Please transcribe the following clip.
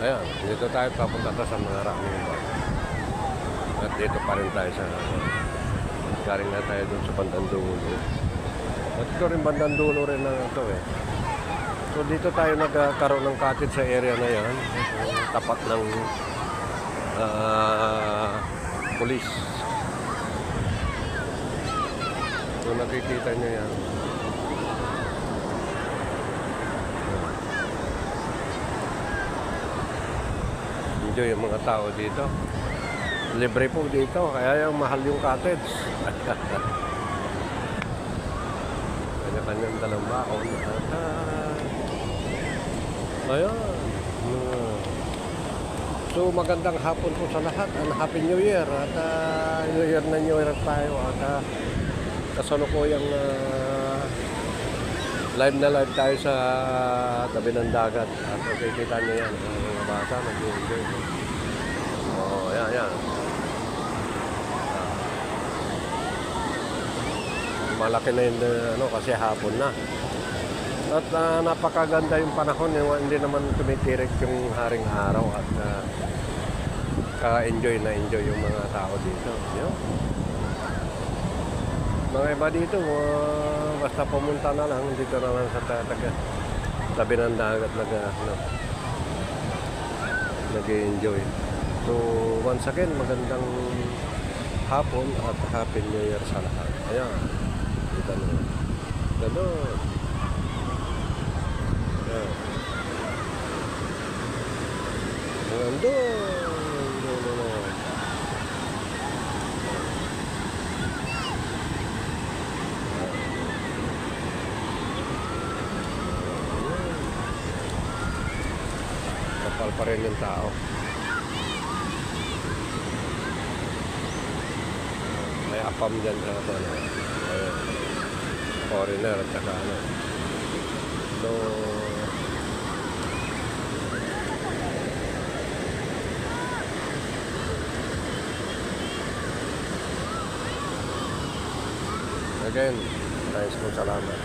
Ayan, dito tayo papunta sa mga raming ba. At dito pa rin tayo sa galing na tayo dun sa bandang dulo. At ito rin bandang dulo rin na ito eh. So dito tayo nagkaroon ng cottage sa area na yan. Tapat ng police. So nakikita nyo yan. Enjoy yung mga tao dito. Libre po dito, kaya yung mahal yung cottage. Kanya-kanyang dalang baon. Ayan. So magandang hapon po sa lahat. Happy New Year. At New Year na New Year tayo. At kasalukuyang live na live tayo sa tabi ng dagat. At makikita nyo yan. Mga bata nag-enjoy. Oh, yan. Malaki na yun, kasi hapon na. At napakaganda yung panahon. Hindi naman tumitirik yung haring araw. At ka-enjoy na enjoy yung mga tao dito. Yun. Mga iba dito, basta pumunta na lang, dito na lang sa tabi ng dagat nag-enjoy. So, once again, magandang hapon at Happy New Year sa lahat. Ayan, dito na. Ganon. Ayan. Ganon. Kapal pa rin yung tao. May apam dyan sa foreigner at saka ano. So, again, thanks po, salamat.